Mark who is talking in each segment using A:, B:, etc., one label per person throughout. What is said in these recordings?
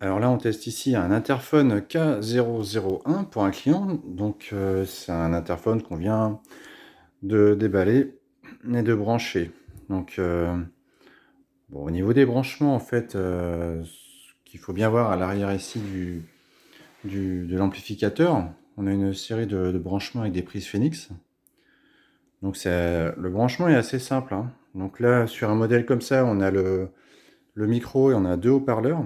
A: Alors là, on teste ici un interphone K001 pour un client. Donc, c'est un interphone qu'on vient de déballer et de brancher. Donc, bon, au niveau des branchements, en fait, ce qu'il faut bien voir à l'arrière ici de l'amplificateur, on a une série de branchements avec des prises Phoenix. Donc, le branchement est assez simple, hein. Donc là, sur un modèle comme ça, on a le micro et on a deux haut-parleurs.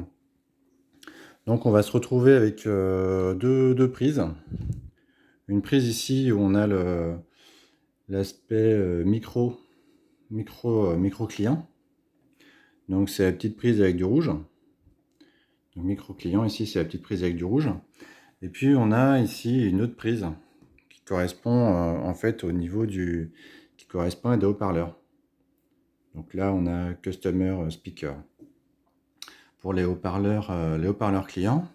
A: Donc on va se retrouver avec deux prises. Une prise ici où on a l'aspect micro client. Donc c'est la petite prise avec du rouge. Donc micro client ici c'est la petite prise avec du rouge. Et puis on a ici une autre prise qui correspond en fait au niveau qui correspond à des haut-parleurs. Donc là on a Customer Speaker pour les haut-parleurs clients.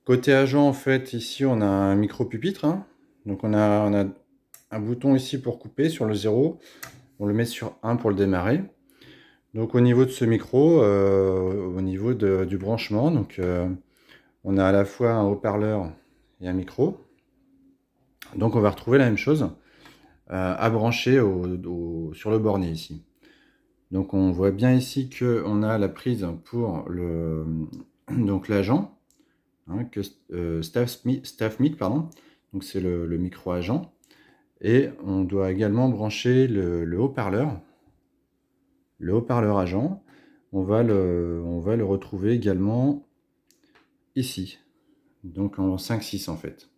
A: Côté agent, en fait, ici, on a un micro-pupitre, hein. Donc, on a un bouton ici pour couper sur le 0. On le met sur 1 pour le démarrer. Donc, au niveau de ce micro, au niveau du branchement, donc, on a à la fois un haut-parleur et un micro. Donc, on va retrouver la même chose à brancher sur le bornier ici. Donc, on voit bien ici qu'on a la prise pour l'agent. Hein, Staff Mic, pardon. Donc c'est le micro agent. Et on doit également brancher le haut-parleur agent. On va le retrouver également ici. Donc en 5-6 en fait.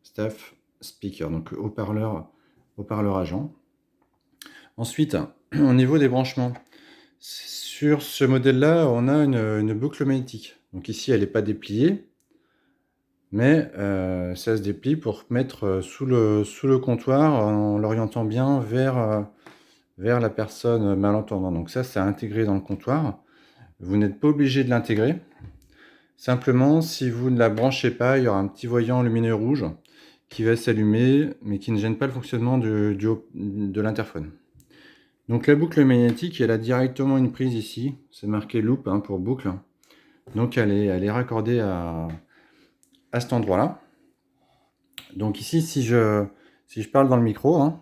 A: Staff Speaker, donc haut-parleur agent. Ensuite, au niveau des branchements, sur ce modèle-là, on a une boucle magnétique. Donc ici, elle n'est pas dépliée. Mais ça se déplie pour mettre sous le comptoir en l'orientant bien vers la personne malentendante. Donc ça, c'est intégré dans le comptoir. Vous n'êtes pas obligé de l'intégrer. Simplement, si vous ne la branchez pas, il y aura un petit voyant lumineux rouge qui va s'allumer, mais qui ne gêne pas le fonctionnement de l'interphone. Donc la boucle magnétique, elle a directement une prise ici. C'est marqué loop hein, pour boucle. Donc elle est raccordée à cet endroit-là. Donc ici, si je parle dans le micro, hein,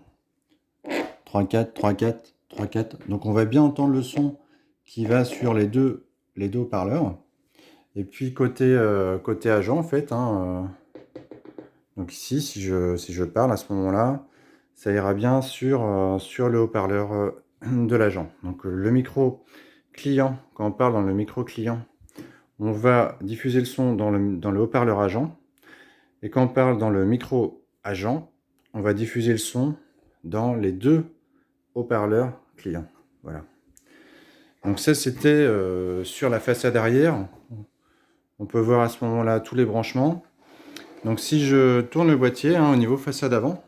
A: 3-4, 3-4, 3-4, donc on va bien entendre le son qui va sur les deux haut-parleurs. Et puis côté agent, en fait, hein, donc ici, si je parle à ce moment-là, ça ira bien sur le haut-parleur de l'agent. Donc le micro client, quand on parle dans le micro client, on va diffuser le son dans le haut-parleur agent. Et quand on parle dans le micro agent, on va diffuser le son dans les deux haut-parleurs clients. Voilà. Donc ça, c'était sur la façade arrière. On peut voir à ce moment-là tous les branchements. Donc si je tourne le boîtier hein, au niveau façade avant,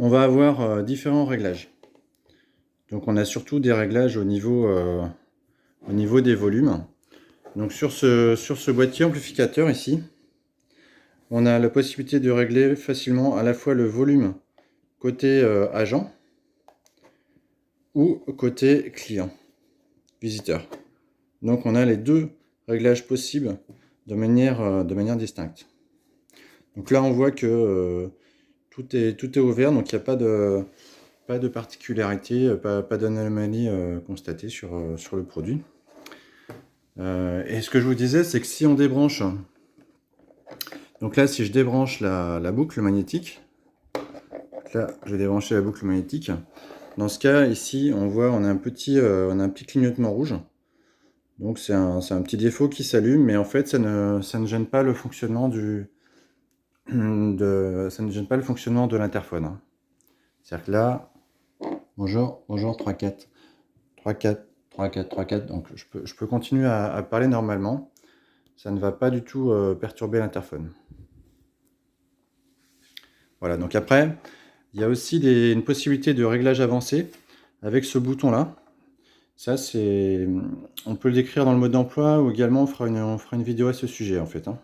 A: on va avoir différents réglages. Donc on a surtout des réglages au niveau des volumes. Donc sur ce boîtier amplificateur ici, on a la possibilité de régler facilement à la fois le volume côté agent ou côté client, visiteur. Donc on a les deux réglages possibles de manière distincte. Donc là on voit que tout est ouvert, donc il n'y a pas de particularité, pas d'anomalie constatée sur le produit. Et ce que je vous disais, c'est que si on débranche, donc là si je débranche la boucle magnétique, là je vais débrancher la boucle magnétique. Dans ce cas ici, on voit on a un petit clignotement rouge. Donc c'est un petit défaut qui s'allume, mais en fait ça ne gêne pas le fonctionnement ça ne gêne pas le fonctionnement de l'interphone. Hein. C'est-à-dire que là, bonjour 3-4, 3-4, 3-4, 3-4. Donc je peux continuer à parler normalement. Ça ne va pas du tout perturber l'interphone. Voilà, donc après, il y a aussi une possibilité de réglage avancé avec ce bouton-là. Ça, on peut le décrire dans le mode d'emploi ou également on fera une vidéo à ce sujet en fait. Hein.